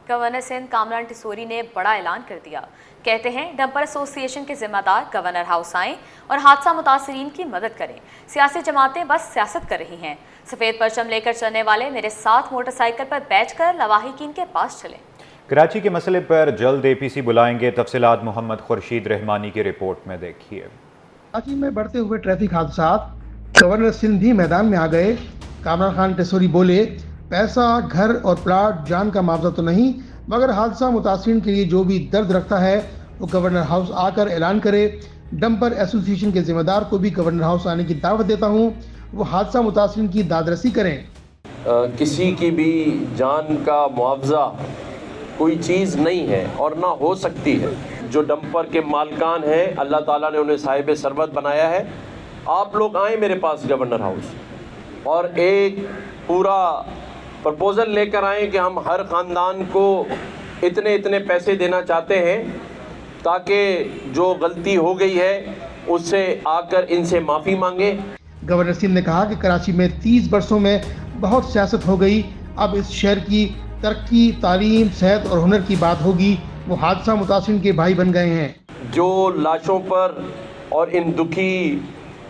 Governor Sindh Kamran Tessori نے بڑا اعلان کر دیا. کہتے ہیں ڈمپر ایسوسی ایشن کے ذمہ دار گورنر ہاؤس آئیں اور حادثہ متاثرین کی مدد کریں. سیاسی جماعتیں بس سیاست کر رہی ہیں. سفید پرچم لے کر چلنے والے میرے ساتھ موٹر سائیکل پر بیٹھ کر لواحقین کے پاس چلیں. کراچی کے مسئلے پر جلد اے پی سی بلائیں گے. تفصیلات محمد خورشید رحمانی کی رپورٹ میں دیکھیے. کراچی میں بڑھتے ہوئے ٹریفک حادثات، گورنر سندھ بھی میدان میں آ گئے. کامران خان ٹسوری بولے پیسہ، گھر اور پلاٹ جان کا معاوضہ تو نہیں، مگر حادثہ متاثرین کے لیے جو بھی درد رکھتا ہے وہ گورنر ہاؤس آ کر اعلان کرے. ڈمپر ایسوسی ایشن کے ذمہ دار کو بھی گورنر ہاؤس آنے کی دعوت دیتا ہوں، وہ حادثہ متاثرین کی دادرسی کریں. کسی کی بھی جان کا معاوضہ کوئی چیز نہیں ہے اور نہ ہو سکتی ہے. جو ڈمپر کے مالکان ہیں اللہ تعالیٰ نے انہیں صاحب ثروت بنایا ہے. آپ لوگ آئیں میرے پاس گورنر ہاؤس اور ایک پورا پرپوزل لے کر آئیں کہ ہم ہر خاندان کو اتنے پیسے دینا چاہتے ہیں تاکہ جو غلطی ہو گئی ہے اس سے آ کر ان سے معافی مانگیں. گورنر سندھ نے کہا کہ کراچی میں 30 برسوں میں بہت سیاست ہو گئی، اب اس شہر کی ترقی، تعلیم، صحت اور ہنر کی بات ہوگی. وہ حادثہ متاثرین کے بھائی بن گئے ہیں. جو لاشوں پر اور ان دکھی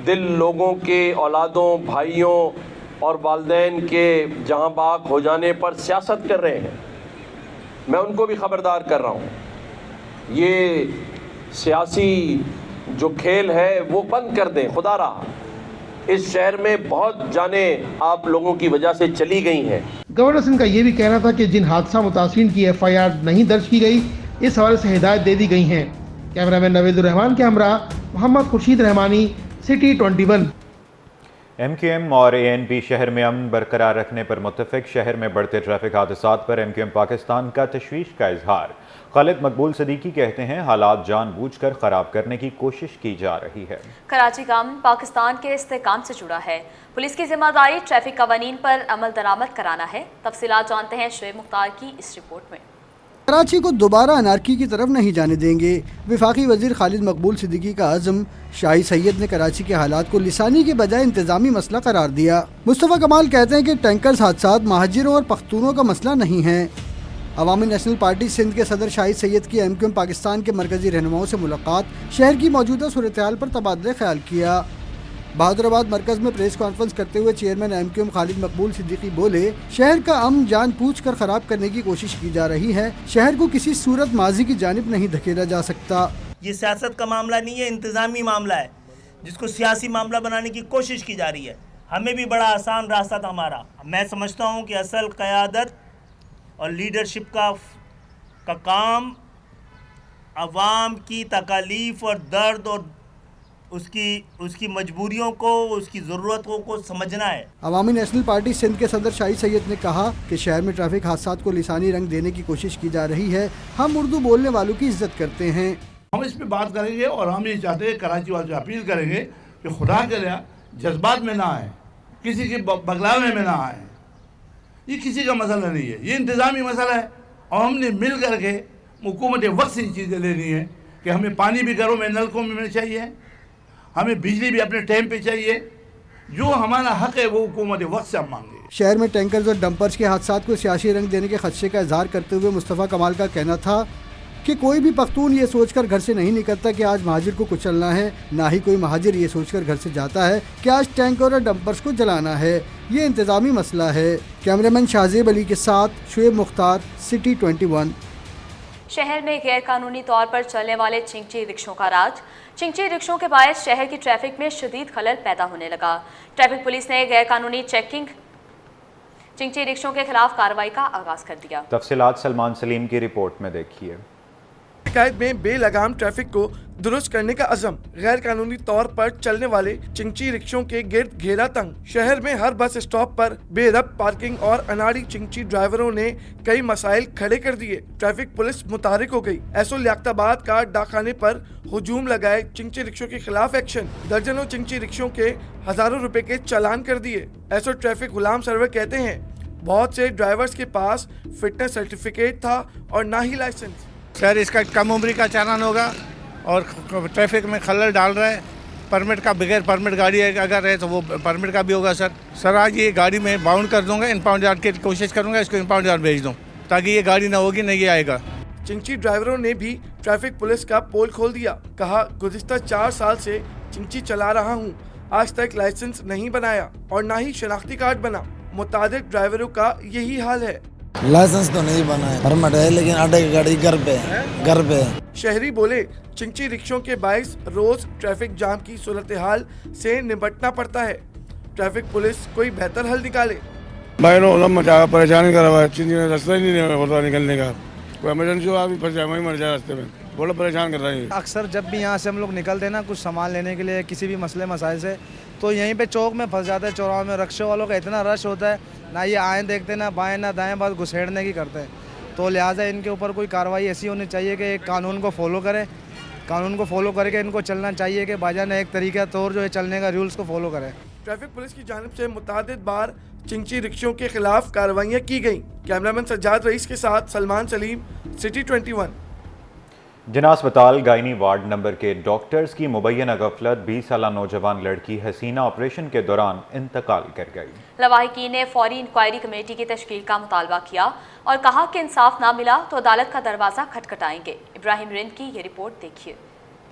دل لوگوں کے اولادوں، بھائیوں اور والدین کے جہاں باغ ہو جانے پر سیاست کر رہے ہیں، میں ان کو بھی خبردار کر رہا ہوں. یہ سیاسی جو کھیل ہے وہ بند کر دیں. خدا رہا اس شہر میں بہت جانیں آپ لوگوں کی وجہ سے چلی گئی ہیں. گورنر سندھ کا یہ بھی کہنا تھا کہ جن حادثہ متاثرین کی FIR نہیں درج کی گئی، اس حوالے سے ہدایت دے دی گئی ہیں. کیمرہ مین نوید الرحمان کے ہمراہ محمد خورشید رحمانی، سٹی 21. MQM اور ANP شہر میں امن برقرار رکھنے پر متفق. شہر میں بڑھتے ٹریفک حادثات پر MQM پاکستان کا تشویش کا اظہار. خالد مقبول صدیقی کہتے ہیں حالات جان بوجھ کر خراب کرنے کی کوشش کی جا رہی ہے. کراچی کا امن پاکستان کے استحکام سے جڑا ہے. پولیس کی ذمہ داری ٹریفک قوانین پر عمل درآمد کرانا ہے. تفصیلات جانتے ہیں شعیب مختار کی اس رپورٹ میں. کراچی کو دوبارہ انارکی کی طرف نہیں جانے دیں گے. وفاقی وزیر خالد مقبول صدیقی کا عزم. شاہی سید نے کراچی کے حالات کو لسانی کے بجائے انتظامی مسئلہ قرار دیا. مصطفیٰ کمال کہتے ہیں کہ ٹینکرز حادثات مہاجروں اور پختونوں کا مسئلہ نہیں ہے. عوامی نیشنل پارٹی سندھ کے صدر شاہی سید کی MQM پاکستان کے مرکزی رہنماؤں سے ملاقات. شہر کی موجودہ صورتحال پر تبادلہ خیال کیا. بہادر آباد مرکز میں پریس کانفرنس کرتے ہوئے چیئرمین MQM خالد مقبول صدیقی بولے شہر کا امن جان بوجھ کر خراب کرنے کی کوشش کی جا رہی ہے. شہر کو کسی صورت ماضی کی جانب نہیں دھکیلا جا سکتا. یہ سیاست کا معاملہ نہیں ہے، انتظامی معاملہ ہے جس کو سیاسی معاملہ بنانے کی کوشش کی جا رہی ہے. ہمیں بھی بڑا آسان راستہ تھا ہمارا. میں سمجھتا ہوں کہ اصل قیادت اور لیڈرشپ کا کام عوام کی تکالیف اور درد اور اس کی مجبوریوں کو، اس کی ضرورتوں کو سمجھنا ہے. عوامی نیشنل پارٹی سندھ کے صدر شاہی سید نے کہا کہ شہر میں ٹریفک حادثات کو لسانی رنگ دینے کی کوشش کی جا رہی ہے. ہم اردو بولنے والوں کی عزت کرتے ہیں. ہم اس پہ بات کریں گے اور ہم یہ چاہتے ہیں کراچی والوں سے اپیل کریں گے کہ خدا کے لیے جذبات میں نہ آئیں، کسی کے بگلاوے میں نہ آئیں. یہ کسی کا مسئلہ نہیں ہے، یہ انتظامی مسئلہ ہے اور ہم نے مل کر کے حکومت وقت سے چیزیں لینی ہے کہ ہمیں پانی بھی گھروں میں نلکوں میں چاہیے، ہمیں بجلی بھی اپنے ٹائم پہ چاہیے. جو ہمارا حق ہے وہ حکومت وقت سے ہم مانگے. شہر میں ٹینکرز اور ڈمپرز کے حادثات کو سیاسی رنگ دینے کے خدشے کا اظہار کرتے ہوئے مصطفیٰ کمال کا کہنا تھا کہ کوئی بھی پختون یہ سوچ کر گھر سے نہیں نکلتا کہ آج مہاجر کو کچلنا ہے، نہ ہی کوئی مہاجر یہ سوچ کر گھر سے جاتا ہے کہ آج ٹینکر اور ڈمپرز کو جلانا ہے. یہ انتظامی مسئلہ ہے. کیمرامین شاہزیب علی کے ساتھ شعیب مختار، سٹی 21. شہر میں غیر قانونی طور پر چلنے والے چنگچی رکشوں کا راج. چنگچی رکشوں کے باعث شہر کی ٹریفک میں شدید خلل پیدا ہونے لگا. ٹریفک پولیس نے غیر قانونی چنگچی رکشوں کے خلاف کارروائی کا آغاز کر دیا. تفصیلات سلمان سلیم کی رپورٹ میں دیکھیے. شکایت میں بے لگام ٹریفک کو درست کرنے کا عزم. غیر قانونی طور پر چلنے والے چنگچی رکشوں کے گرد گھیرا تنگ. شہر میں ہر بس اسٹاپ پر بے ربط پارکنگ اور اناڑی چنگچی ڈرائیوروں نے کئی مسائل کھڑے کر دیے. ٹریفک پولیس متحرک ہو گئی. ایسو لیاقت آباد کا ڈاکخانے پر ہجوم لگائے. چنگچی رکشوں کے خلاف ایکشن. درجنوں چنگچی رکشوں کے ہزاروں روپے کے چالان کر دیے. ایسو ٹریفک غلام سرور کہتے ہیں بہت سے ڈرائیورز کے پاس فٹنس سرٹیفکیٹ تھا اور نہ ہی لائسنس. سر اس کا کم عمری کا چالان ہوگا اور ٹریفک میں خلل ڈال رہا ہے. پرمٹ کا بغیر پرمٹ گاڑی اگر ہے تو وہ پرمٹ کا بھی ہوگا. سر آج یہ گاڑی میں باؤنڈ کر دوں گا، امپاؤنڈ یارڈ کی کوشش کروں گا، اس کو امپاؤنڈ یارڈ بھیج دوں. ताकि ये गाड़ी ना होगी ना ये आएगा। चिंची ड्राइवरों ने भी ट्रैफिक पुलिस का पोल खोल दिया। कहा, गुज़िश्ता 4 साल से चिंची चला रहा हूँ, आज तक लाइसेंस नहीं बनाया और ना ही शनाख्ती कार्ड बना। मुतादिक ड्राइवरों का यही हाल है। लाइसेंस तो नहीं बना है, परमिट है, लेकिन आटे की गाड़ी घर पे है। शहरी बोले, चिंची रिक्शों के बाइस रोज ट्रैफिक जाम की सूरत हाल से निपटना पड़ता है। ट्रैफिक पुलिस कोई बेहतर हल निकाले। भाई परेशानी कर रहा है, चिंची में रास्ता ही नहीं होता निकलने का, कोई इमरजेंसी हो आप फंस जाए, वहीं मर जाए रास्ते में, बड़ा परेशान कर रहा है। अक्सर जब भी यहाँ से हम लोग निकलते हैं ना कुछ सामान लेने के लिए किसी भी मसले मसाइल से, तो यहीं पे चौक में फंस जाते हैं। चौराहे में रिक्शे वालों का इतना रश होता है, ना ये आएँ देखते ना बाएं ना दाएं, बस घुसेड़ने की करते हैं। तो लिहाजा इनके ऊपर कोई कार्रवाई ऐसी होनी चाहिए कि एक कानून को फॉलो करें, कानून को फॉलो करके इनको चलना चाहिए कि भाईजान एक तरीका तौर जो है चलने का रूल्स को फॉलो करें। ट्रैफिक पुलिस की जानिब से मुतअद्दिद बार चिंची रिक्शों के खिलाफ कार्रवाइयाँ की गईं। कैमरामैन सज्जाद रईस के साथ सलमान सलीम, सिटी 21। जिना अस्पताल गायनी वार्ड नंबर के डॉक्टर्स की मुबैना गफलत 20 साला नौजवान लड़की हसीना ऑपरेशन के दौरान इंतकाल कर गई। लवाहिकीन ने फौरी इंक्वायरी कमेटी की तश्कील का मुतालबा किया और कहा कि इंसाफ ना मिला तो अदालत का दरवाजा खटखटाएंगे। इब्राहिम रिंद की ये रिपोर्ट देखिए।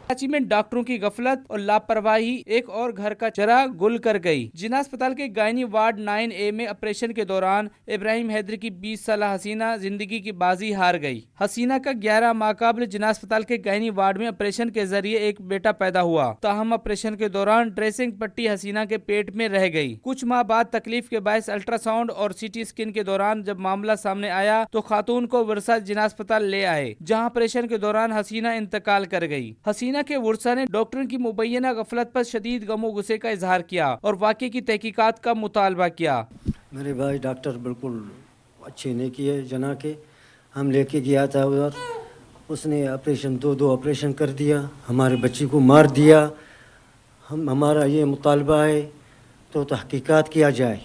कराची में डॉक्टरों की गफलत और लापरवाही एक और घर का चरा गुल कर गई। जिना अस्पताल के गायनी वार्ड 9A में ऑपरेशन के दौरान इब्राहिम हैदर की 20 साला हसीना जिंदगी की बाजी हार गई। हसीना का 11 माह कबल जिना अस्पताल के गायनी वार्ड में ऑपरेशन के जरिए एक बेटा पैदा हुआ, ताहम ऑपरेशन के दौरान ड्रेसिंग पट्टी हसीना के पेट में रह गई। कुछ माह बाद तकलीफ के बायस अल्ट्रासाउंड और CT स्कैन के दौरान जब मामला सामने आया तो खातून को वर्सा जिना अस्पताल ले आए, जहाँ ऑपरेशन के दौरान हसीना इंतकाल कर गई। हसीना के वर्सा ने डॉक्टर की मुबैना गफलत पर शदीद गमो गुस्से का इजहार किया और वाक़े की तहकीकात का मुतालबा किया। मेरे भाई डॉक्टर बिल्कुल अच्छे नहीं किए, जना के हम लेके गया था उधर, उसने ऑपरेशन दो ऑपरेशन कर दिया, हमारे बच्ची को मार दिया। हमारा ये मुतालबा है तो तहकीकात किया जाए,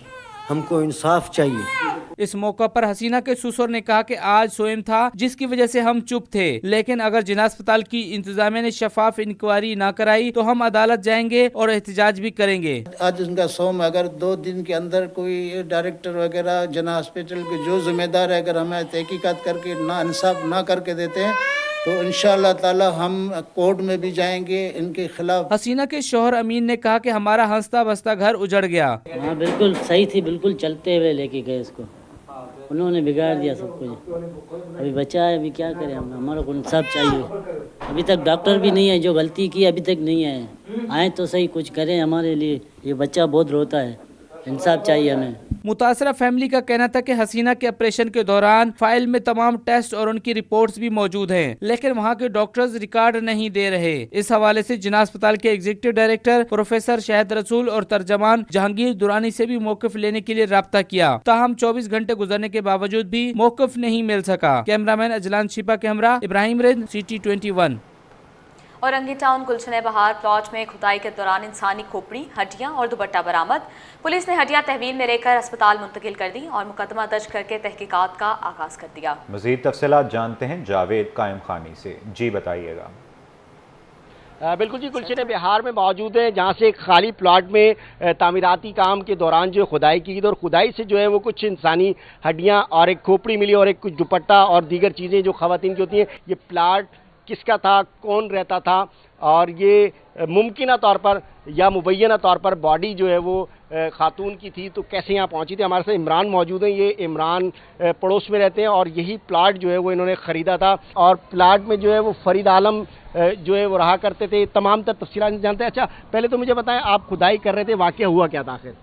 हमको इंसाफ चाहिए। इस मौका पर हसीना के ससुर ने कहा कि आज सोएम था जिसकी वजह से हम चुप थे, लेकिन अगर जिना अस्पताल की इंतजामिया ने शफाफ इंक्वायरी ना कराई तो हम अदालत जाएंगे और एहतजाज भी करेंगे। आज उनका सोम, अगर 2 दिन के अंदर कोई डायरेक्टर वगैरह जिना हॉस्पिटल के जो जिम्मेदार है अगर हमें तहकीकात करके ना इंसाफ ना करके देते हैं तो इंशाअल्लाह ताला हम कोर्ट में भी जाएंगे इनके खिलाफ। हसीना के शौहर अमीन ने कहा कि हमारा हंसता बसता घर उजड़ गया। हाँ बिल्कुल सही थी, बिल्कुल चलते हुए लेके गए इसको, उन्होंने बिगाड़ दिया सब कुछ। अभी बचा है, अभी क्या करें हम, हमारा को इंसाफ चाहिए। अभी तक डॉक्टर भी नहीं है, जो गलती की अभी तक नहीं आए, आए तो सही कुछ करें हमारे लिए। ये बच्चा बहुत रोता है, इंसाफ चाहिए हमें। मुतासरा फैमिली का कहना था कि हसीना के ऑपरेशन के दौरान फाइल में तमाम टेस्ट और उनकी रिपोर्ट्स भी मौजूद हैं, लेकिन वहां के डॉक्टर्स रिकॉर्ड नहीं दे रहे। इस हवाले से जिना अस्पताल के एग्जीक्यूटिव डायरेक्टर प्रोफेसर शाहिद रसूल और तर्जमान जहांगीर दुरानी से भी मौक़िफ़ लेने के लिए राब्ता किया, ताहम 24 घंटे गुजरने के बावजूद भी मौक़िफ़ नहीं मिल सका। कैमरामैन अजलान शिपा के हमरा इब्राहिम रिंद, सिटी 21। औरंगी टाउन गुलशन बहार प्लॉट में खुदाई के दौरान इंसानी खोपड़ी, हड्डियां और दुपट्टा बरामद। पुलिस ने हड्डियां तहवील में लेकर अस्पताल मुंतकिल कर दी और मुकदमा दर्ज करके तहकीकात का आगाज कर दिया। मज़ीद तफसीलात जानते हैं जावेद कायम खानी से। जी बताइएगा। बिल्कुल जी, गुलशन बिहार में मौजूद है जहाँ से एक खाली प्लॉट में तामीराती काम के दौरान जो खुदाई की गई और खुदाई से जो है वो कुछ इंसानी हड्डियाँ और एक खोपड़ी मिली और एक कुछ दुपट्टा और दीगर चीज़ें जो ख़वातीन की होती हैं। ये प्लाट किसका था, कौन रहता था और ये मुमकिना तौर पर या मुबैना तौर पर बॉडी जो है वो खातून की थी तो कैसे यहाँ पहुँची थी। हमारे साथ इमरान मौजूद हैं। ये इमरान पड़ोस में रहते हैं और यही प्लाट जो है वो इन्होंने ख़रीदा था और प्लाट में जो है वो फरीद आलम जो है वो रहा करते थे। तमाम तफसीलात जानते हैं। अच्छा, पहले तो मुझे बताएं, आप खुदाई कर रहे थे, वाक़या हुआ क्या था आखिर?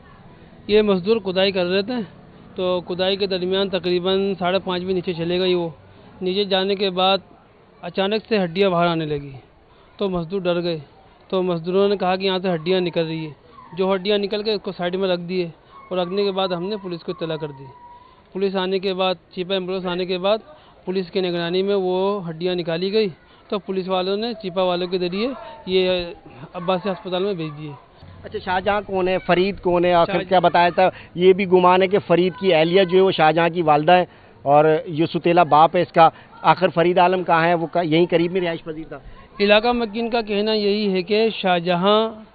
ये मजदूर खुदाई कर रहे थे तो खुदाई के दरमियान तकरीबन 5:30 में नीचे चले गई। वो नीचे जाने के बाद अचानक से हड्डियां बाहर आने लगी तो मजदूर डर गए। तो मजदूरों ने कहा कि यहाँ से हड्डियां निकल रही है। जो हड्डियां निकल के उसको साइड में रख दिए और रखने के बाद हमने पुलिस को इत्तला कर दी। पुलिस आने के बाद, चीपा एम्बुलेंस आने के बाद पुलिस की निगरानी में वो हड्डियां निकाली गई तो पुलिस वालों ने चीपा वालों के जरिए ये अब्बासी अस्पताल में भेज दिए। अच्छा, शाहजहाँ कौन है, फरीद कौन है? आखिर क्या बताया था? ये भी गुमान है कि फरीद की अहलिया जो है वो शाहजहाँ की वालदा है और ये सुतेला बाप है इसका। आखिर फरीद आलम कहाँ है? वो यहीं करीब में रिहाइश पजीर था। इलाका मकीन का कहना यही है कि शाहजहाँ,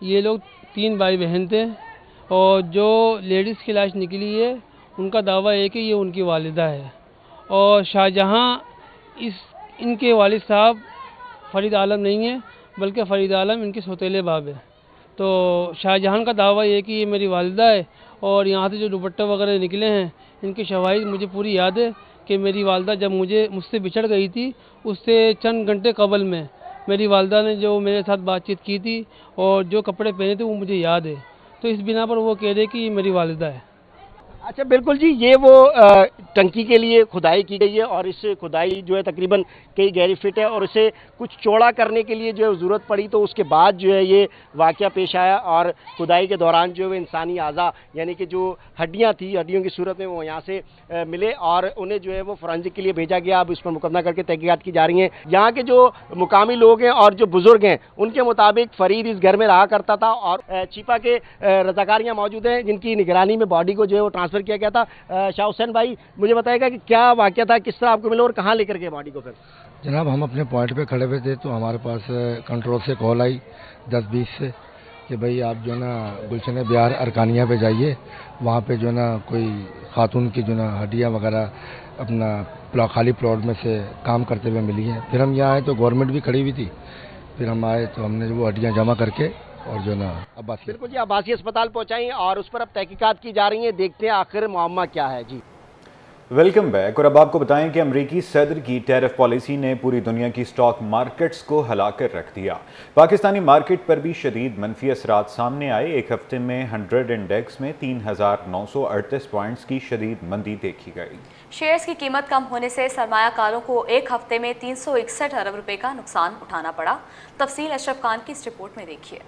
ये लोग 3 भाई बहन थे और जो लेडीज़ की लाश निकली है उनका दावा है कि ये उनकी वालिदा है और शाहजहां इनके वालिद साहब फरीद आलम नहीं है, बल्कि फरीद आलम इनके सौतेले बाप है। तो शाहजहां का दावा ये है कि ये मेरी वालिदा है, और यहाँ से जो दुपट्टे वगैरह निकले हैं इनकी शवाहिद मुझे पूरी याद है कि मेरी वालिदा जब मुझसे बिछड़ गई थी उससे चंद घंटे कबल में मेरी वालिदा ने जो मेरे साथ बातचीत की थी और जो कपड़े पहने थे वो मुझे याद है। तो इस बिना पर वो कह रहे कि ये मेरी वालिदा है। अच्छा, बिल्कुल जी, ये वो टंकी के लिए खुदाई की गई है और इस खुदाई जो है तकरीबन कई गहरी फिट है और इसे कुछ चौड़ा करने के लिए जो है ज़रूरत पड़ी, तो उसके बाद जो है ये वाक़या पेश आया और खुदाई के दौरान जो है इंसानी आज़ा यानी कि जो हड्डियां थी, हड्डियों की सूरत में वो यहाँ से मिले और उन्हें जो है वो फोरेंसिक के लिए भेजा गया। अब इस पर मुकदमा करके तहकीकात की जा रही हैं। यहाँ के जो मुकामी लोग हैं और जो बुज़ुर्ग हैं उनके मुताबिक फ़रीद इस घर में रहा करता था और चीपा के रज़ाकार यहाँ मौजूद हैं जिनकी निगरानी में बॉडी को जो है वो ट्रांसफ़र किया गया था। शाह हुसैन भाई, मुझे बताएगा कि क्या वाक़या था, किस तरह आपको मिला और कहाँ लेकर गए बॉडी को? फिर जनाब, हम अपने पॉइंट पे खड़े हुए थे तो हमारे पास कंट्रोल से कॉल आई 10-20 से कि भाई आप जो है ना गुलशन बिहार अरकानिया पे जाइए, वहाँ पे जो है ना कोई खातून की जो है ना हड्डियाँ वगैरह अपना खाली प्लॉट में से काम करते हुए मिली हैं। फिर हम यहाँ आए तो गवर्नमेंट भी खड़ी हुई थी, फिर हम आए तो हमने वो हड्डियाँ जमा करके और जो ना अब्बासी बिल्कुल जी अब्बासी अस्पताल पहुँचाई और उस पर अब तहकीकात की जा रही है। देखते हैं आखिर मामला क्या है। जी वेलकम बैक। और अब आपको बताएं कि अमेरिकी सदर की टैरिफ पॉलिसी ने पूरी दुनिया की स्टॉक मार्केट्स को हिला कर रख दिया। पाकिस्तानी मार्केट पर भी शदीद मनफी असरात सामने आए। एक हफ्ते में 100 इंडेक्स में 3,938 पॉइंट्स की शदीद मंदी देखी गई। शेयर्स की कीमत कम होने से सरमायाकारों को एक हफ्ते में 361 अरब रुपए का नुकसान उठाना पड़ा। तफसील अशरफ खान की इस रिपोर्ट में देखिए।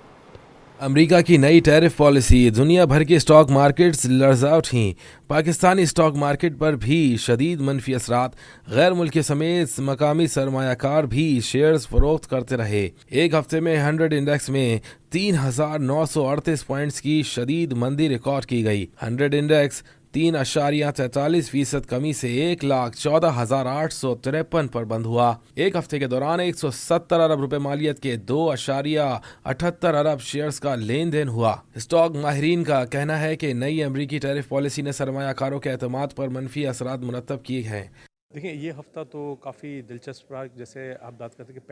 अमेरिका की नई टैरिफ पॉलिसी दुनिया भर के स्टॉक मार्केट्स लर्जा उठी। पाकिस्तानी स्टॉक मार्केट पर भी शदीद मनफी असरात। गैर मुल्की समेत मकामी सरमायाकार भी शेयर्स फरोख्त करते रहे। एक हफ्ते में 100 इंडेक्स में 3,938 पॉइंट्स की शदीद मंदी रिकॉर्ड की गई। 100 इंडेक्स 3.43% कमी से 1,14,853 पर बंद हुआ। एक हफ्ते के दौरान 170 अरब रुपए मालियत के 2.78 अरब शेयर्स का लेन देन हुआ। स्टॉक माहिरीन का कहना है कि नई अमरीकी टैरिफ पॉलिसी ने सरमायाकारों के एतमाद पर मनफी असरात मुरतब किए हैं। देखिए, ये हफ़्ता तो काफ़ी दिलचस्प रहा। जैसे आप बात करते हैं कि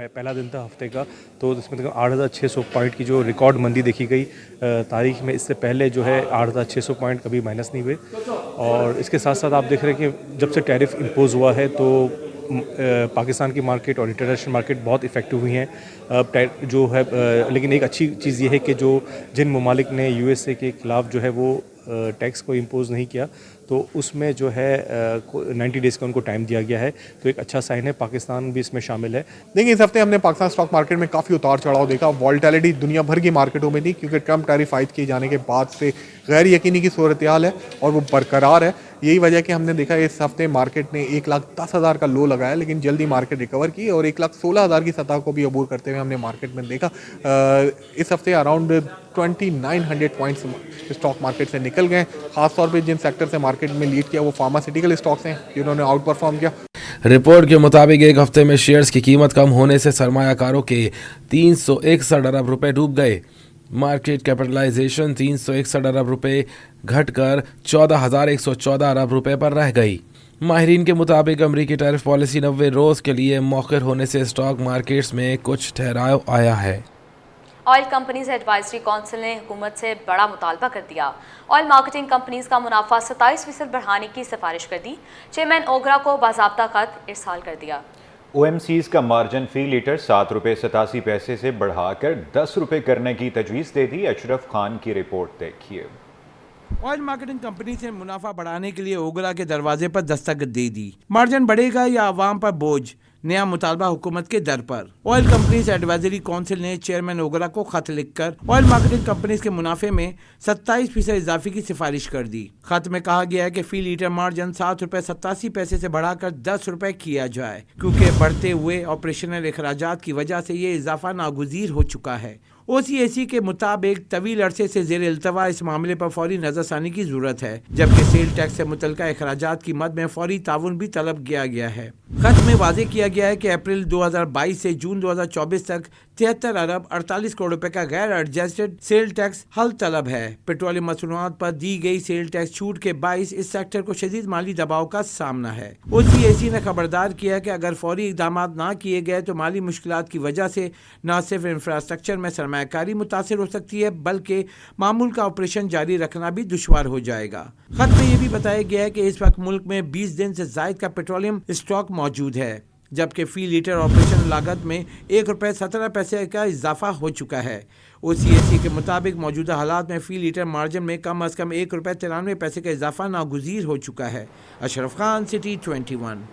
पहला दिन था हफ्ते का, तो इसमें 8,600 पॉइंट की जो रिकॉर्ड मंदी देखी गई तारीख में। इससे पहले जो है 8,600 पॉइंट कभी माइनस नहीं हुए। और इसके साथ साथ आप देख रहे हैं कि जब से टैरिफ इम्पोज हुआ है तो पाकिस्तान की मार्केट और इंटरनेशनल मार्केट बहुत इफेक्टिव हुई हैं जो है। लेकिन एक अच्छी चीज़ ये है कि जिन ममालिक ने USA के ख़िलाफ़ जो है वो टैक्स को इम्पोज़ नहीं किया, तो उसमें जो है 90 डेज़ का उनको टाइम दिया गया है, तो एक अच्छा साइन है। पाकिस्तान भी इसमें शामिल है। देखिए, इस हफ्ते हमने पाकिस्तान स्टॉक मार्केट में काफ़ी उतार चढ़ाव देखा। वॉलेटिलिटी दुनिया भर की मार्केटों में थी क्योंकि ट्रम्प टैरिफ आयद किए जाने के बाद से गैर यकीनी की सूरत हाल है और वो बरकरार है। यही वजह कि हमने देखा इस हफ्ते मार्केट ने 1,10,000 का लो लगाया, लेकिन जल्दी मार्केट रिकवर की और 1,16,000 की सतह को भी अबूर करते हुए हमने मार्केट में देखा। इस हफ्ते अराउंड 2,900 पॉइंट्स स्टॉक मार्केट से निकल गए। खासतौर पर जिन सेक्टर से मार्केट में लीड किया वो फार्मास्यूटिकल स्टॉक्स हैं जिन्होंने आउट परफॉर्म किया। रिपोर्ट के मुताबिक एक हफ्ते में शेयर्स की कीमत कम होने से सरमायाकारों के 361 अरब रुपए डूब गए। मार्केट कैपिटलाइजेशन 361 अरब रुपए घटकर 14,114 अरब रुपए पर रह गई। माहिरीन के मुताबिक अमरीकी टैरिफ पॉलिसी 90 रोज़ के लिए मौखर होने से स्टॉक मार्केट्स में कुछ ठहराव आया है। ऑयल कंपनीज एडवाइजरी काउंसिल ने हुकूमत से बड़ा मुतालबा कर दिया। ऑयल मार्केटिंग कंपनीज का मुनाफा 27% बढ़ाने की सिफारिश कर दी। चेयरमैन ओगरा को बाज़ाब्ता खत इरसाल कर दिया। OMCs का मार्जिन फी लीटर 7 रुपये 87 पैसे से बढ़ाकर 10 रुपये करने की तजवीज़ दे दी। अशरफ खान की रिपोर्ट देखिए। ऑयल मार्केटिंग कंपनी से मुनाफा बढ़ाने के लिए ओगरा के दरवाजे पर दस्तक दे दी। मार्जिन बढ़ेगा या आवाम पर बोझ, नया मुतालबा हुकूमत के दर पर। ऑयल कंपनीज एडवाइजरी काउंसिल ने चेयरमैन ओगरा को खत लिखकर ऑयल मार्केटिंग कंपनीज के मुनाफे में 27% इजाफे की सिफारिश कर दी। खत में कहा गया है कि फी लीटर मार्जिन 7 रुपये 87 पैसे से बढ़ाकर 10 रुपये किया जाए, क्योंकि बढ़ते हुए ऑपरेशनल अखराजात की वजह से ये इजाफा नागुज़ीर हो चुका है। OCAC के मुताबिक तवील अरसे से ज़ेर इल्तवा इस मामले पर फौरी नज़रसानी की ज़रूरत है, जबकि सेल टैक्स से मुतल्लिका अखराजात की मद में फौरी ताउन भी तलब किया गया है। खत में वाजे किया गया है कि अप्रैल 2022 से जून 2024 तक 73 अरब 48 करोड़ रुपए का गैर एडजस्टेड सेल टैक्स हल तलब है। पेट्रोलियम मसनूआत पर दी गई सेल टैक्स छूट के बाइस इस सेक्टर को शदीद माली दबाव का सामना है। OCAC ने खबरदार किया कि अगर फौरी इकदाम ना किए गए तो माली मुश्किलात की वजह से न सिर्फ इंफ्रास्ट्रक्चर में सरमायाकारी मुतासिर हो सकती है बल्कि मामूल का ऑपरेशन जारी रखना भी दुश्वार हो जाएगा। खत में ये भी बताया गया है कि इस वक्त मुल्क में 20 दिन से जायद का पेट्रोलियम स्टॉक मौजूद है, जबकि फी लीटर ऑपरेशन लागत में ₹1.17 का इजाफा हो चुका है। OCAC के मुताबिक मौजूदा हालात में फी लीटर मार्जिन में कम अज कम ₹1.93 का इजाफा नागुज़ीर हो चुका है। Ashraf Khan, city 21।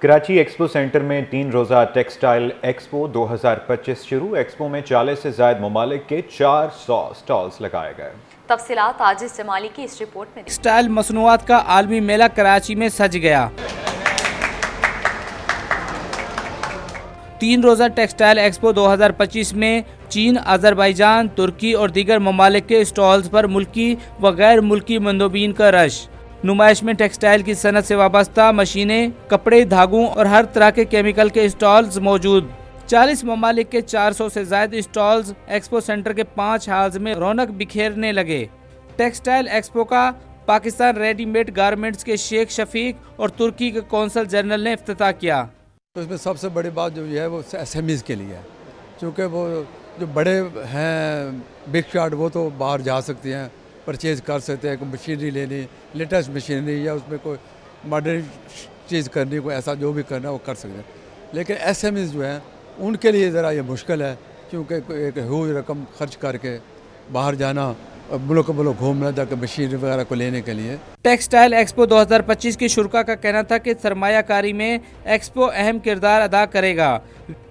Karachi expo centre में 3 रोज़ा टेक्सटाइल एक्सपो 2025 शुरू। एक्सपो में 40 से ज़ायद ममालिक के 400 स्टॉल्स लगाए गए। तफसीलात आजिज़ जमाली की इस रिपोर्ट में। टेक्सटाइल मसनूआत का आलमी मेला कराची में सज गया। 3 रोज़ा टेक्सटाइल एक्सपो 2025 में चीन, अज़रबैजान, तुर्की और दीगर ममालिक के स्टॉल्स पर मुल्की व गैर मुल्की मंदोबीन का रश। नुमाइश में टेक्सटाइल की सनत से वाबस्ता मशीनें, कपड़े, धागों और हर तरह के केमिकल के स्टॉल्स मौजूद। 40 ममालिक के 400 से ज़ायद स्टॉल्स एक्सपो सेंटर के 5 हाल्स में रौनक बिखेरने लगे। टेक्सटाइल एक्सपो का पाकिस्तान रेडीमेड गारमेंट्स के शेख शफीक और तुर्की के कौंसल जनरल ने इफ्तिताह किया। तो इसमें सबसे बड़ी बात जो है वो SMEs के लिए है, क्योंकि वो जो बड़े हैं बिग शॉट वो तो बाहर जा सकते हैं, परचेज़ कर सकते हैं, कोई मशीनरी लेनी, लेटेस्ट मशीनरी या उसमें कोई मॉडर्न चीज़ करनी, कोई ऐसा जो भी करना वो कर सकते हैं। लेकिन SMEs जो हैं उनके लिए ज़रा ये मुश्किल है, क्योंकि एक ह्यूज रकम खर्च करके बाहर जाना, मुल्क घूमना जाकर मशीनरी वगैरह को लेने के लिए। टेक्सटाइल एक्सपो 2025 की शुरा का कहना था कि सरमायाकारी में एक्सपो अहम किरदार अदा करेगा।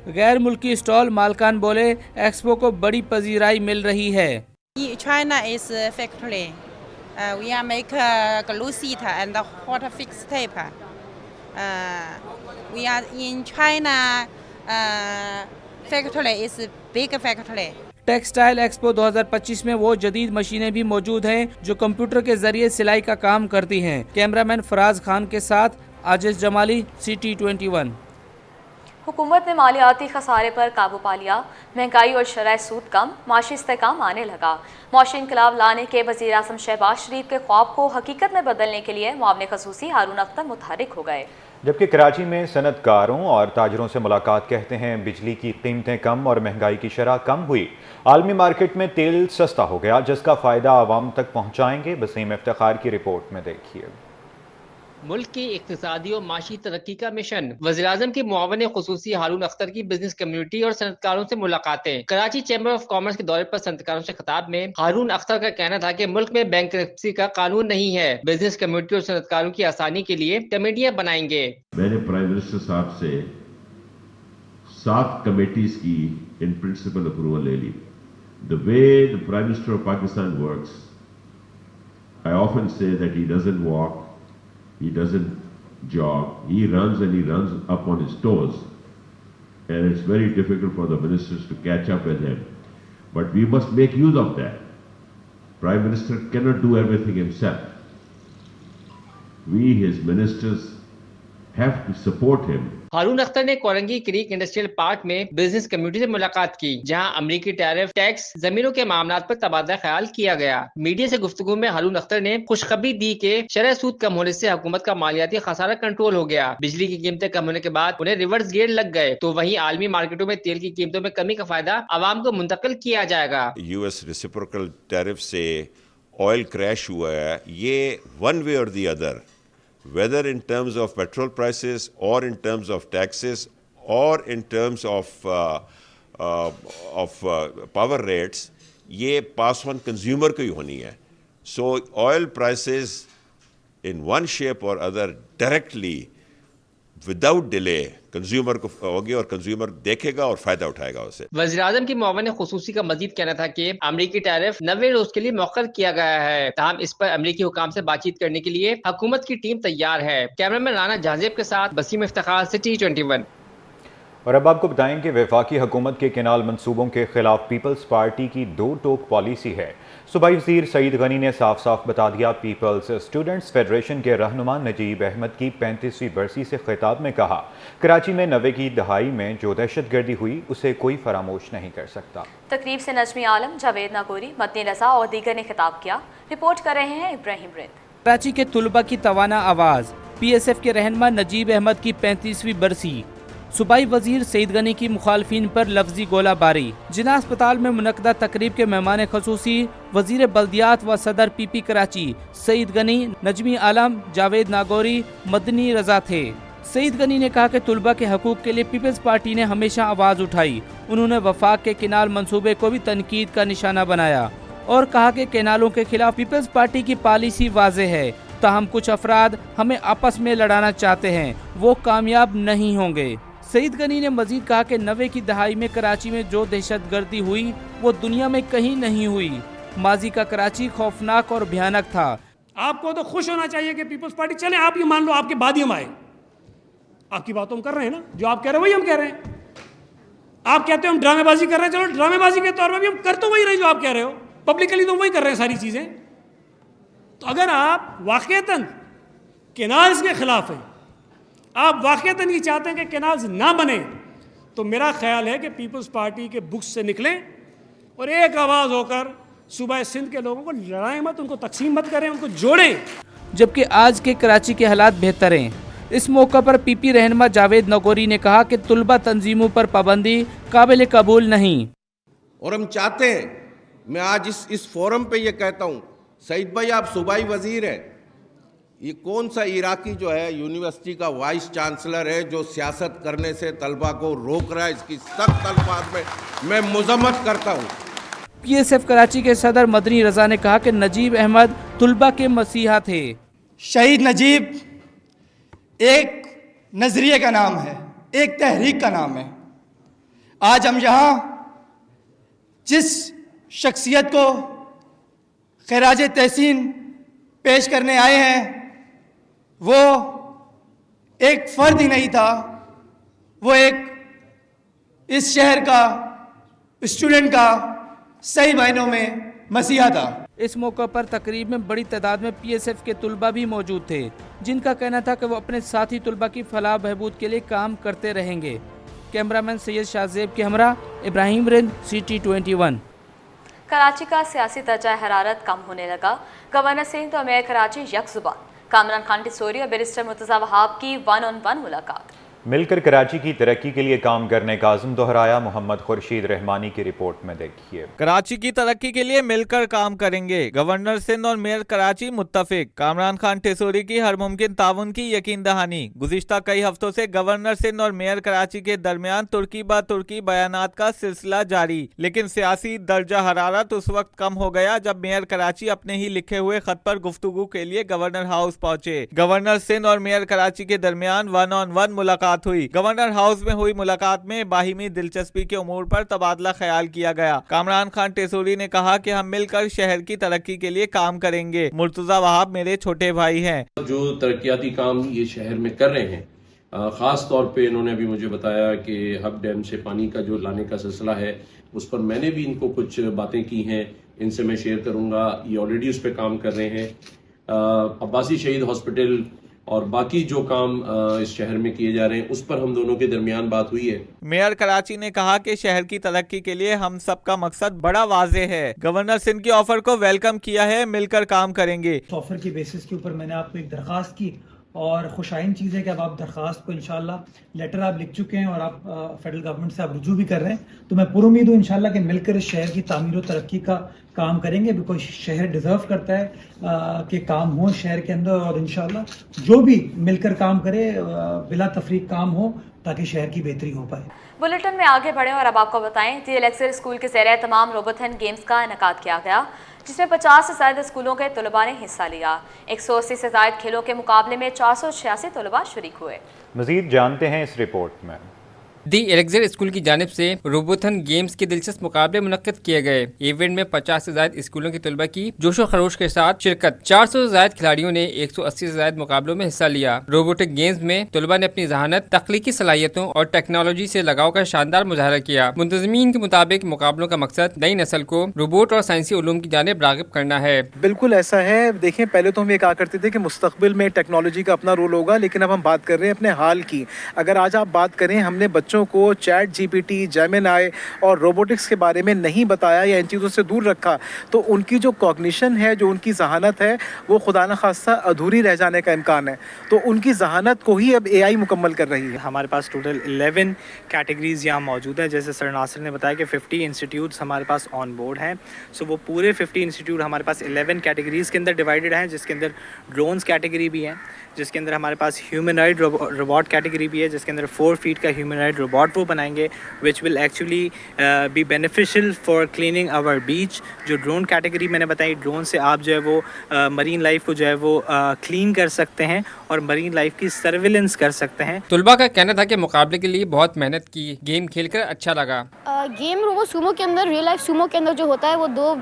गैर मुल्की स्टॉल मालकान बोले एक्सपो को बड़ी पजीराई मिल रही है। China is a factory. We are make glue sheet and hot fix tape. We are in China. Factory is big factory. Textile expo 2025 में वो जदीद मशीनें भी मौजूद हैं जो कंप्यूटर के जरिए सिलाई का काम करती हैं। कैमरामैन फराज खान के साथ आजिज़ जमाली, सिटी 21। हुकूमत ने मालियाती खसारे पर काबू पा लिया। महंगाई और शरह सूद कम, माशी इस्तेहकाम आने लगा। मौशी इनकलाब लाने के वज़ीर आज़म शहबाज शरीफ के ख्वाब को हकीकत में बदलने के लिए मुआविन खसूसी हारून अख्तर मुतहरिक हो गए। जबकि कराची में सनतकारों और ताजरों से मुलाकात कहते हैं बिजली की कीमतें कम और महंगाई की शरह कम हुई। आलमी मार्केट में तेल सस्ता हो गया, जिसका फ़ायदा आवाम तक पहुँचाएंगे। वसीम इफ्तिखार की रिपोर्ट में देखिए। मुल्क की इक्तिसादी और माशी तरक्की का मिशन। वज़ीर-ए-आज़म के मुआविन खुसूसी हारून अख्तर की बिजनेस कम्युनिटी और सनतकारों से मुलाकातें। कराची चैम्बर ऑफ कॉमर्स के दौरे पर सनतकारों से खिताब में हारून अख्तर का कहना था कि मुल्क में बैंकरप्सी का कानून नहीं है। बिजनेस कम्युनिटी और सनतकारों की आसानी के लिए कमेटियां बनाएंगे। मैंने प्राइम मिनिस्टर साहब से 7 कमेटीज की इन प्रिंसिपल अप्रूवल ले ली। The way the prime minister of Pakistan works, I often say that he doesn't walk, he doesn't jog, he runs and he runs up on his toes, and it's very difficult for the ministers to catch up with him, but we must make use of that. Prime Minister cannot do everything himself. We, his ministers, have to support him. हारून अख्तर ने Korangi creek industrial park में business community से मुलाकात की, जहां अमरीकी tariff, tax, जमीनों के मामलात पर तबादला ख्याल किया गया। मीडिया से गुफ्तगू में हारून अख्तर ने खुशखबरी दी कि शरह सूद कम होने से हुकूमत का मालियाती खसारा कंट्रोल हो गया। बिजली की कीमतें कम होने के बाद उन्हें रिवर्स गियर लग गए, तो वहीं आलमी मार्केटों में तेल की कीमतों में कमी का फायदा आवाम को मुंतकिल किया जाएगा। US रेसिप्रोकल टैरिफ से ऑयल क्रैश हुआ है, ये वन वे और the other, whether in terms of petrol prices or in terms of taxes or in terms of power rates, ये pass on consumer को ही होनी है। So oil prices in one shape or other directly without delay consumer को होगी और consumer देखेगा और फायदा उठाएगा उसे। वज़ीर-ए-आज़म की मुआविन खुसूसी का मजीद कहना था कि अमरीकी टैरिफ 90 रोज के लिए मौखर किया गया है, ताहम इस पर अमरीकी हुकाम से बातचीत करने के लिए हुकूमत की टीम तैयार है। कैमरामैन राना जहाजेब के साथ वसीम इफ्तिखार, सिटी 21। और अब आपको बताएं कि वफाकी हुकूमत के केनाल मंसूबों के खिलाफ पीपल्स पार्टी की 2 टोक पॉलिसी है। सूबाई वज़ीर सईद गनी ने साफ साफ बता दिया, पीपल्स स्टूडेंट्स फेडरेशन के रहनुमा नजीब अहमद की 35वीं बरसी से खिताब में कहा, कराची में 90 की दहाई में जो दहशतगर्दी हुई उसे कोई फरामोश नहीं कर सकता। तकरीब से नजमी आलम, जावेद नागौरी, मदनी रजा और दीगर ने खिताब किया। रिपोर्ट कर रहे हैं इब्राहिम रिंद। कराची के तुलबा की तवाना आवाज़, PSF के रहनुमा नजीब अहमद की 35वीं बरसी। सूबाई वजीर सईद गनी की मुखालफिन पर लफ्जी गोलाबारी। जिना अस्पताल में मुनक्दा तकरीब के मेहमान खसूसी वजीर बल्दियात व सदर PP कराची सईद गनी, नजमी आलम, जावेद नागौरी, मदनी रजा थे। सईद गनी ने कहा कि तुलबा के हकूक के लिए पीपल्स पार्टी ने हमेशा आवाज़ उठाई। उन्होंने वफाक के केनाल मंसूबे को भी तनकीद का निशाना बनाया और कहा कि केनालों के खिलाफ पीपल्स पार्टी की पॉलिसी वाज़ेह है, ताहम कुछ अफराद हमें आपस में लड़ाना चाहते हैं, वो कामयाब नहीं होंगे। सईद गनी ने मजीद कहा कि 90 की दहाई में कराची में जो दहशतगर्दी हुई वो दुनिया में कहीं नहीं हुई। माजी का कराची खौफनाक और भयानक था। आपको तो खुश होना चाहिए कि पीपल्स पार्टी चले, आप ये मान लो आपके बाद ही हम आए। आपकी बात हम कर रहे हैं ना, जो आप कह रहे हो वही हम कह रहे हैं। आप कहते हो हम ड्रामेबाजी कर रहे हैं, चलो ड्रामेबाजी के तौर पर भी हम कर तो वही रहे जो आप कह रहे हो, पब्लिकली तो वही कर रहे हैं सारी चीज़ें। तो अगर आप वाक़ईतन केनाल्स के खिलाफ हैं, आप वाक़ईतन ये चाहते हैं कि केनाल्स ना बने, तो मेरा ख्याल है कि पीपल्स पार्टी के बुक्स से निकलें और एक आवाज़ होकर सूबा सिंध के लोगों को लड़ाएं मत, उनको तकसीम मत करें, उनको जोड़ें। जबकि आज के कराची के हालात बेहतर हैं। इस मौका पर PP रहनुमा जावेद नागौरी ने कहा कि तुलबा तंजीमों पर पाबंदी काबिल कबूल नहीं। और हम चाहते हैं, मैं आज इस फोरम पे ये कहता हूँ, सईद भाई आप सूबाई वजीर हैं, ये कौन सा इराकी जो है यूनिवर्सिटी का वाइस चांसलर है जो सियासत करने से तलबा को रोक रहा है, इसकी सख्त अल्फाज में मैं मुज़म्मत करता हूँ। PSF कराची के सदर मदनी रजा ने कहा कि नजीब अहमद तुलबा के मसीहा थे। शहीद नजीब एक नजरिए का नाम है, एक तहरीक का नाम है। आज हम यहाँ जिस शख्सियत को खिराज तहसीन पेश करने आए हैं, वो एक फ़र्द ही नहीं था, वो एक इस शहर का स्टूडेंट का सही मायनों में मसीहा था। इस मौके पर तकरीब में बड़ी तादाद में PSF के तुलबा भी मौजूद थे, जिनका कहना था कि वो अपने साथी तुलबा की फलाह बहबूद के लिए काम करते रहेंगे। कैमरामैन सैयद शाहजेब के हमरा इब्राहिम रिंद, CT 21। कराची का सियासी दर्जा हरारत कम होने लगा। गवर्नर सिंध और मेयर कराची यकजुबान। कामरान खान टिसोरी और बैरिस्टर मुर्तज़ा वहाब की 1-on-1 मुलाकात। मिलकर कराची की तरक्की के लिए काम करने का अज़्म दोहराया। मोहम्मद खुर्शीद रहमानी की रिपोर्ट में देखिए। कराची की तरक्की के लिए मिलकर काम करेंगे, गवर्नर सिंध और मेयर कराची मुत्तफिक। कामरान खान टिसोरी की हर मुमकिन ताउन की यकीन दहानी। गुज़िश्ता कई हफ्तों से गवर्नर सिंध और मेयर कराची के दरमियान तुर्की ब तुर्की बयानात का सिलसिला जारी, लेकिन सियासी दर्जा हरारत उस वक्त कम हो गया जब मेयर कराची अपने ही लिखे हुए खत पर गुफ्तगू के लिए गवर्नर हाउस पहुंचे। गवर्नर सिंध और मेयर कराची के दरमियान 1-on-1 मुलाकात हुई। गवर्नर हाउस में हुई मुलाकात में बाहिमी दिलचस्पी के उमूर पर तबादला ख्याल किया गया। कामरान खान टिसोरी ने कहा कि हम मिलकर शहर की तरक्की के लिए काम करेंगे। मुर्तज़ा वहाब मेरे छोटे भाई हैं। जो तरक्याती काम ये शहर में कर रहे हैं, ख़ास तौर पे इन्होंने अभी मुझे बताया कि हब डैम से पानी का जो लाने का सिलसिला है, उस पर मैंने भी इनको कुछ बातें की हैं, इनसे मैं शेयर करूंगा। ये ऑलरेडी उस पर काम कर रहे हैं। अब्बासी शहीद हॉस्पिटल और बाकी जो काम इस शहर में किए जा रहे हैं, उस पर हम दोनों के दरमियान बात हुई है। मेयर कराची ने कहा कि शहर की तरक्की के लिए हम सब का मकसद बड़ा वाज़े है। गवर्नर सिंध की ऑफर को वेलकम किया है, मिलकर काम करेंगे। ऑफर की बेसिस के ऊपर मैंने आपको एक दरखास्त की और खुशाइन चीज़ है कि अब आप दरखास्त को इंशाल्लाह लेटर आप लिख चुके हैं और आप फेडरल गवर्नमेंट से आप रुजू भी कर रहे हैं, तो मैं पूरी उम्मीद हूँ इंशाल्लाह कि मिलकर इस शहर की तामीर और तरक्की का काम करेंगे। बिकॉज शहर डिजर्व करता है कि काम हो शहर के अंदर, और इंशाल्लाह जो भी मिलकर काम करे बिला तफरीक काम हो ताकि शहर की बेहतरी हो पाए। बुलेटिन में आगे बढ़े और अब आपको बताएं, दी एलेक्सर स्कूल के ज़ेर तमाम रोबोथन गेम्स का इनेकाद किया गया, जिसमें 50 से ज़्यादा स्कूलों के तलबा ने हिस्सा लिया। 180 से ज़ायद खेलों के मुकाबले में 486 तलबा शरीक हुए। मज़ीद जानते हैं इस रिपोर्ट में। दी एलेक्जेंडर स्कूल की जानिब से रोबोथन गेम्स के दिलचस्प मुकाबले मुनक्किद किए गए। इवेंट में 50 से ज्यादा स्कूलों के तलबा की जोशो खरोश के साथ शिरकत। 400 से ज्यादा खिलाड़ियों ने 180 से ज्यादा मुकाबलों में हिस्सा लिया। रोबोटिक गेम्स में तलबा ने अपनी जहानत, तख्लीकी सलाहियतों और टेक्नोलॉजी से लगाव का शानदार मुजाहरा किया। मुंतज़मीन के मुताबिक मुकाबलों का मकसद नई नस्ल को रोबोट और साइंसी उलूम की जानिब राग़िब करना है। बिल्कुल ऐसा है। देखें, पहले तो हम ये कहा करते थे कि मुस्तक़बिल में टेक्नोलॉजी का अपना रोल होगा, लेकिन अब हम बात कर रहे हैं अपने हाल की। अगर आज आप बात करें, हमने बच्चों को चैट GPT, जेमिनी और रोबोटिक्स के बारे में नहीं बताया या इन चीज़ों से दूर रखा, तो उनकी जो कॉग्निशन है, जो उनकी जहानत है, वो खुदा न खास्ता अधूरी रह जाने का इम्कान है। तो उनकी जहानत को ही अब AI मुकम्मल कर रही है। हमारे पास टोटल 11 कैटेगरीज यहाँ मौजूद हैं। जैसे सर नासिर ने बताया कि 50 इंस्टीट्यूट्स हमारे पास ऑन बोर्ड हैं। सो वो पूरे 50 इंस्टीट्यूट हमारे पास 11 कैटेगरीज़ के अंदर डिवाइडेड हैं, जिसके अंदर ड्रोन्स कैटेगरी भी हैं, जिसके अंदर हमारे पास ह्यूमनॉइड रोबोट कैटेगरी भी है, जिसके अंदर 4 फीट का ह्यूमनॉइड रोबोट वो बनाएंगे which will actually be beneficial for cleaning our beach. जो ड्रोन कैटेगरी मैंने बताई, ड्रोन से आप जो है वो मरीन लाइफ को जो है वो क्लीन कर सकते हैं और मरीन लाइफ की सर्विलेंस कर सकते हैं। तलबा का कहना था कि मुकाबले के लिए बहुत मेहनत की, गेम खेलकर अच्छा लगा। गेम रोबो सुमो के अंदर, रियल लाइफ सुमो के अंदर जो होता है वो 2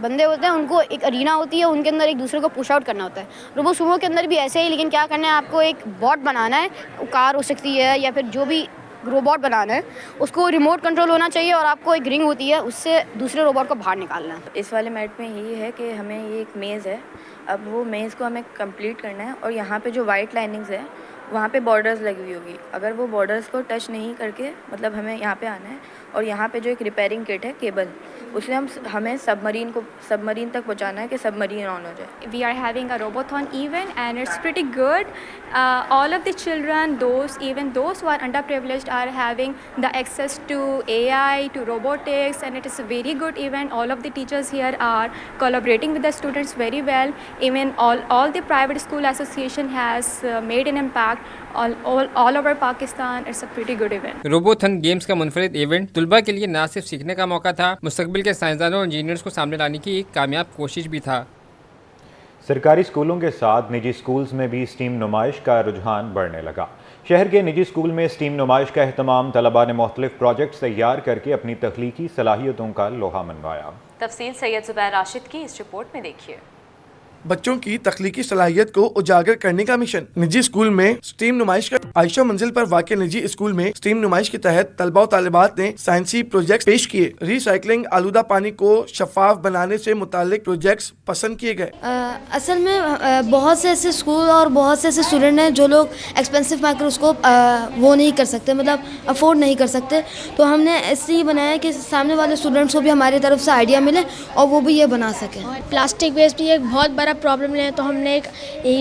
बंदे होते हैं, उनको एक अरीना होती है, उनके अंदर एक दूसरे को पुश आउट करना होता है। रोबो सुमो के अंदर भी ऐसे ही, लेकिन क्या करना है, आपको एक बॉट बनाना है, कार हो सकती है या फिर जो भी रोबोट बनाना है, उसको रिमोट कंट्रोल होना चाहिए और आपको एक रिंग होती है, उससे दूसरे रोबोट को बाहर निकालना है। इस वाले मैट में यही है कि हमें ये एक मेज़ है, अब वो मेज़ को हमें कंप्लीट करना है और यहाँ पे जो वाइट लाइनिंग्स है वहाँ पे बॉर्डर्स लगी हुई होगी। अगर वो बॉर्डर्स को टच नहीं करके, मतलब हमें यहाँ पे आना है और यहाँ पे जो एक रिपेयरिंग किट है केबल, उसमें हमें सबमरीन तक पहुँचाना है कि सबमरीन ऑन हो जाए। We are having a robothon event and it's pretty good. All of the children, even those who are underprivileged, are having the access to AI, to robotics, and it is a very good event. All of the teachers here are collaborating with the students very well. Even all the private school association has made an impact all over Pakistan. It's a pretty good event. Robothon games का मुनफरिद event तलबा के लिए न सिर्फ सीखने का मौका था, मुस्तकबिल के साइंसदानों और इंजीनियर्स को सामने लाने की एक कामयाब कोशिश भी था। सरकारी स्कूलों के साथ निजी स्कूल्स में भी स्टीम नुमाइश का रुझान बढ़ने लगा। शहर के निजी स्कूल में स्टीम नुमाइश का एहतमाम तलबा ने मुख्तलिफ प्रोजेक्ट्स तैयार करके अपनी तख्लीकी सलाहियतों का लोहा मनवाया। तफसील सैयद जुबैर राशिद की इस रिपोर्ट में देखिए। बच्चों की तख्लीकी सलाहियत को उजागर करने का मिशन। निजी स्कूल में स्टीम नुमाइश का। आयशा मंजिल पर वाक़ निजी स्कूल में स्टीम नुमाइश के तहत तलबा और तालिबात ने साइंसी प्रोजेक्ट पेश किए। रिसाइकलिंग, आलूदा पानी को शफाफ बनाने से मुतालिक प्रोजेक्ट्स पसंद किए गए। असल में बहुत से ऐसे स्कूल और बहुत से ऐसे स्टूडेंट हैं जो लोग एक्सपेंसिव माइक्रोस्कोप वो नहीं कर सकते, मतलब अफोर्ड नहीं कर सकते, तो हमने ऐसे ही बनाया कि सामने वाले स्टूडेंट्स को भी हमारी तरफ से आइडिया मिले और वो भी ये बना सकें। प्लास्टिक वेस्ट भी एक बहुत बड़ा प्रॉब्लम है, तो हमने एक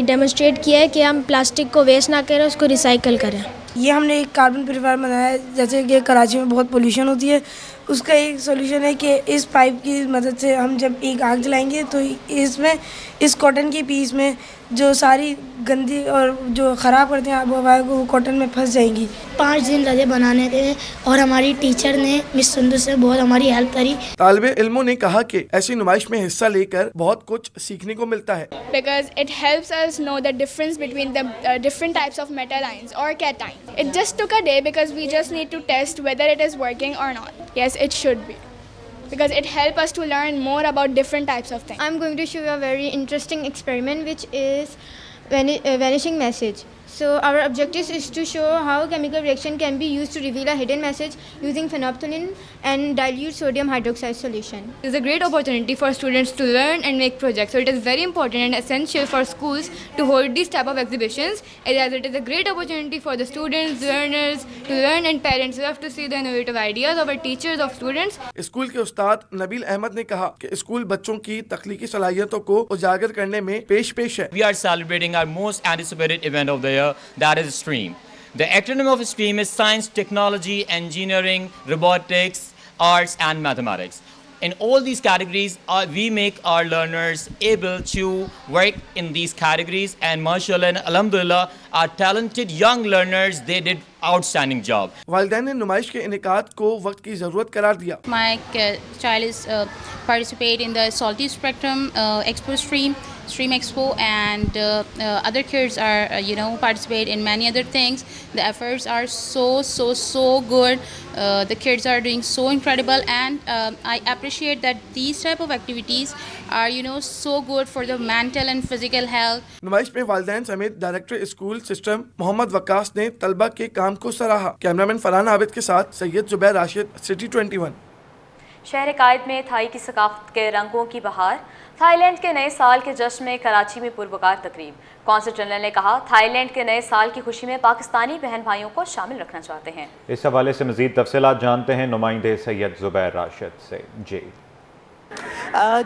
डेमोन्स्ट्रेट किया है कि हम प्लास्टिक को वेस्ट ना करें, उसको रिसाइकल करें। ये हमने एक कार्बन प्योरीफायर बनाया है। जैसे कि कराची में बहुत पोल्यूशन होती है, उसका एक सोल्यूशन है कि इस पाइप की मदद से हम जब एक आग जलाएंगे तो इसमें इस कॉटन के पीस में जो सारी गंदी और जो ख़राब करते हैं आबो हवा को, वो कॉटन में फंस जाएंगी। 5 दिन लगे बनाने थे और हमारी टीचर ने मिस संधू से बहुत हमारी हेल्प करी। तालिबे इल्मों ने कहा कि ऐसी नुमाइश में हिस्सा लेकर बहुत कुछ सीखने को मिलता है। Because it helps us know the difference between the different types of metal ions or cations. It just took a day because we just need to test whether it is working or not. Yes, it should be. Because it helps us to learn more about different types of things. I'm going to show you a very interesting experiment which is vanishing message. So our objective is to show how chemical reaction can be used to reveal a hidden message using phenolphthalein and dilute sodium hydroxide solution. It is a great opportunity for students to learn and make projects. So it is very important and essential for schools to hold these type of exhibitions, as it is a great opportunity for the students, learners to learn, and parents love to see the innovative ideas of our teachers, of students. School के उस्ताद नबील अहमद ने कहा कि school बच्चों की तख्लीकी सलाहियतों को उजागर करने में पेश है। We are celebrating our most anticipated event of the year, that is STREAM. The acronym of STREAM is Science, Technology, Engineering, Robotics, Arts and Mathematics. In all these categories, we make our learners able to work in these categories, and mashallah and alhamdulillah, our talented young learners, they did outstanding job. वालिदैन ने नुमाइश के इनेकात को वक्त की ज़रूरत करार दिया। My child is participate in the Salty Spectrum Expo Stream. Stream Expo, and other kids are participate in many other things. The efforts are so good. The kids are doing so incredible, and I appreciate that these type of activities are so good for the mental and physical health. नुमाइश में वालिदैन समेत director school system Mohammad वक्कास ने तलबा के काम को सराहा। कैमरामैन फरहान आबिद के साथ सैयद जुबैर राशिद, सिटी 21। शहर कायद में थाई की सकाफत के रंगों की बहार। थाईलैंड के नए साल के जश्न में कराची में पुरवकार तकरीब। कौंसल जनरल ने कहा, थाईलैंड के नए साल की खुशी में पाकिस्तानी बहन भाइयों को शामिल रखना चाहते हैं। इस हवाले से मज़ीद तफसीलात जानते हैं नुमाइंदे सैयद जुबैर राशिद से। जी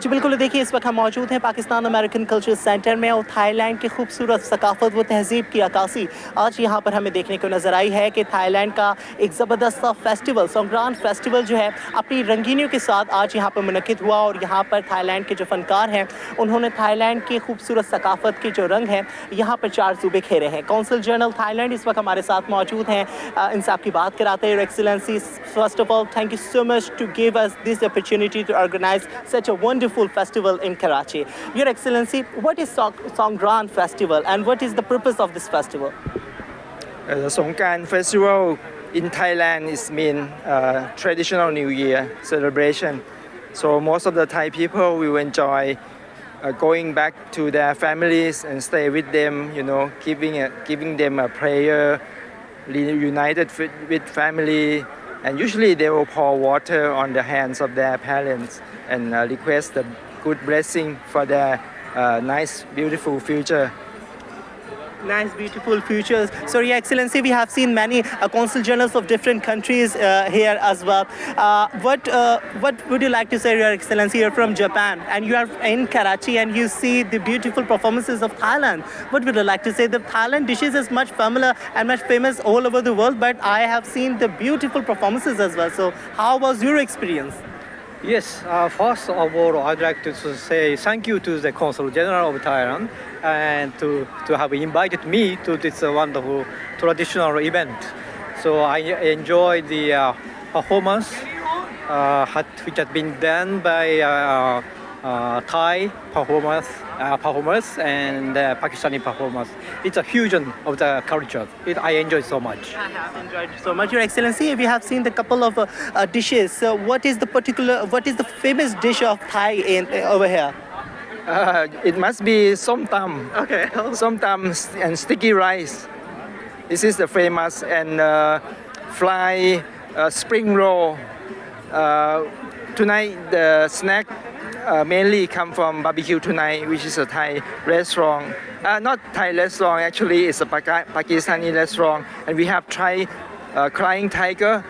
बिल्कुल, देखिए इस वक्त हम मौजूद हैं पाकिस्तान अमेरिकन कल्चर सेंटर में और थाईलैंड की खूबसूरत सकाफत व तहजीब की अक्कासी आज यहाँ पर हमें देखने को नज़र आई है कि थाईलैंड का एक ज़बरदस्त सा फेस्टिवल, सोंगरान फेस्टिवल जो है अपनी रंगीनियों के साथ आज यहाँ पर मुनक़िद हुआ। और यहाँ पर थाईलैंड के जो फ़नकार हैं उन्होंने थाईलैंड की खूबसूरत सकाफत के जो रंग हैं यहाँ पर चार ज़ुबे खेरे हैं। कौंसल जनरल थाईलैंड इस वक्त हमारे साथ मौजूद हैं। इनसे आपकी बात कराते हैं। Your excellency, first of all thank you so much to give us this opportunity to organise such wonderful festival in Karachi. Your Excellency, what is Songkran Festival and what is the purpose of this festival? The Songkran Festival in Thailand is mean traditional New Year celebration. So most of the Thai people will enjoy going back to their families and stay with them, giving them a prayer, reunited with family. And usually they will pour water on the hands of their parents and request a good blessing for their nice, beautiful future. Nice, beautiful futures. So, Your Excellency, we have seen many consul generals of different countries here as well. What would you like to say, Your Excellency? You're from Japan and you are in Karachi and you see the beautiful performances of Thailand. What would you like to say? The Thailand dishes is much familiar and much famous all over the world, but I have seen the beautiful performances as well. So, how was your experience? Yes, first of all, I'd like to say thank you to the Consul General of Thailand and to have invited me to this wonderful traditional event. So I enjoyed the performance which has been done by Thai performers and Pakistani performers. It's a fusion of the cultures. I enjoyed so much. I have enjoyed so much, Your Excellency. We have seen the couple of dishes. So what is the famous dish of Thai over here? It must be som tam. Okay. Som tam and sticky rice. This is the famous, and fly spring roll. Tonight the snack mainly come from Barbecue Tonight, which is a Thai restaurant. Not Thai restaurant, actually it's a Pakistani restaurant, and we have tried Crying Tiger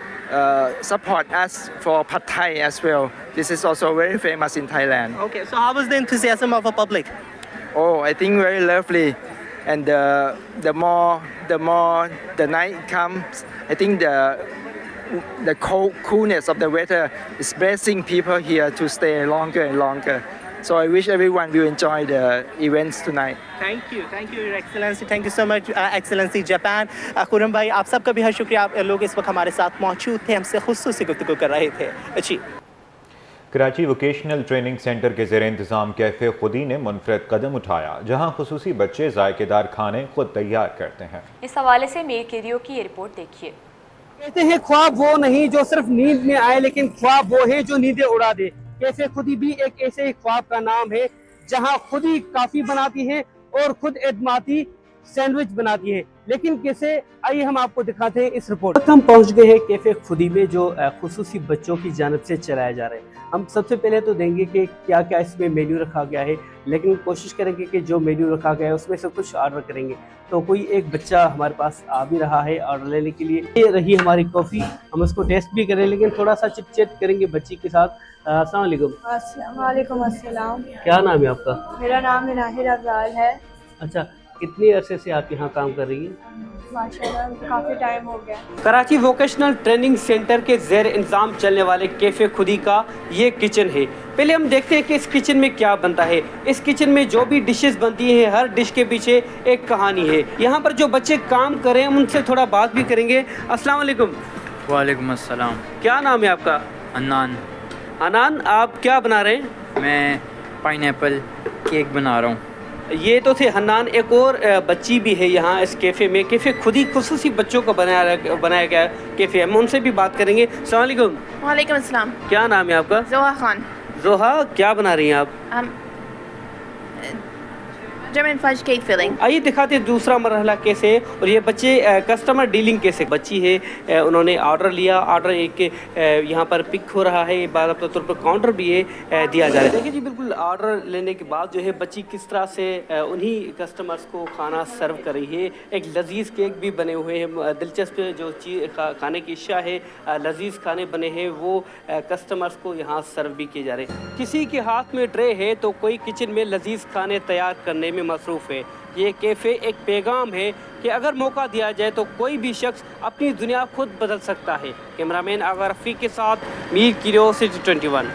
support us for Pad Thai as well. This is also very famous in Thailand. Okay, so how was the enthusiasm of the public? Oh, I think very lovely, and the more the night comes, I think the coolness of the weather is blessing people here to stay longer and longer. So I wish everyone will enjoy the events tonight. Thank you, Your Excellency. Thank you so much, Excellency Japan. Khurram भाई, आप सबका भी शुक्रिया। आप लोग इस वक्त हमारे साथ मौजूद थे, हमसे खुसूसी गुफ्तगू कर रहे थे। अच्छी। कराची वोकेशनल ट्रेनिंग सेंटर के ज़ेर इंतज़ाम कैफ़े खुदी ने मुनफरद कदम उठाया, जहां खुसूसी बच्चे जायकेदार खाने खुद तैयार करते हैं। इस हवाले से मीर केरियो की ये रिपोर्ट देखिए। कहते हैं ख्वाब वो नहीं जो सिर्फ नींद में आए, लेकिन ख्वाब वो है जो नींदें उड़ा दे। कैफे खुदी भी एक ऐसे ही ख्वाब का नाम है जहां खुदी काफ़ी बनाती है और खुद एतमादी सैंडविच बनाती है। लेकिन कैसे, आइए हम आपको दिखाते हैं इस रिपोर्ट। हम पहुंच गए हैं कैफे खुदी में जो खुसूसी बच्चों की जानिब से चलाया जा रहा है। हम सबसे पहले तो देंगे कि क्या क्या इसमें मेन्यू रखा गया है, लेकिन कोशिश करेंगे कि जो मेन्यू रखा गया है उसमें से कुछ ऑर्डर करेंगे। तो कोई एक बच्चा हमारे पास आ भी रहा है ऑर्डर लेने के लिए। ये रही हमारी कॉफ़ी, हम उसको टेस्ट भी करें, लेकिन थोड़ा सा चिट चैट करेंगे बच्ची के साथ। अस्सलाम वालेकुम अस्सलाम। क्या नाम है आपका? मेरा नाम नाहिर अफजाल है। अच्छा, कितने अरसे से आप यहाँ काम कर रही हैं? माशाल्लाह काफ़ी टाइम हो गया। कराची वोकेशनल ट्रेनिंग सेंटर के ज़ेर इंतज़ाम चलने वाले कैफ़े खुदी का ये किचन है। पहले हम देखते हैं कि इस किचन में क्या बनता है। इस किचन में जो भी डिशेस बनती हैं, हर डिश के पीछे एक कहानी है। यहाँ पर जो बच्चे काम कर रहे हैं उनसे थोड़ा बात भी करेंगे। अस्सलाम वालेकुम। वालेकुम अस्सलाम। क्या नाम है आपका? अनान। अनान, आप क्या बना रहे हैं? मैं पाइनएप्पल केक बना रहा हूँ। یہ تو تھے حنان. ایک اور بچی بھی ہے یہاں اس کیفے میں. کیفے خود ہی خصوصی بچوں کا بنایا گیا کیفے. ہم ان سے بھی بات کریں گے. السلام علیکم. وعلیکم السلام. کیا نام ہے آپ کا؟ زوہا خان. زوہا, کیا بنا رہی ہیں آپ؟ German fudge cake filling. آئیے دکھاتے ہیں دوسرا مرحلہ کیسے ہے. اور یہ بچے کسٹمر ڈیلنگ کیسے. بچی ہے, انہوں نے آرڈر لیا. آرڈر ایک یہاں پر پک ہو رہا ہے. باضابطہ طور پر کاؤنٹر بھی ہے دیا جا رہا ہے. دیکھیں جی, بالکل آرڈر لینے کے بعد جو ہے بچی کس طرح سے انہی کسٹمرز کو کھانا سرو کر رہی ہے. ایک لذیذ کیک بھی بنے ہوئے ہیں. دلچسپ جو چیز کھانے کی اشیاء ہے, لذیذ کھانے بنے ہیں, وہ کسٹمرز کو یہاں سرو بھی کیے جا رہے ہیں. کسی کے ہاتھ میں ٹرے ہے تو کوئی کچن میں لذیذ کھانے تیار کرنے میں مصروف ہے. یہ کیفے ایک پیغام ہے کہ اگر موقع دیا جائے تو کوئی بھی شخص اپنی دنیا خود بدل سکتا ہے. کیمرہ مین آغا رفیق کے ساتھ میر کیرو, سٹی 21.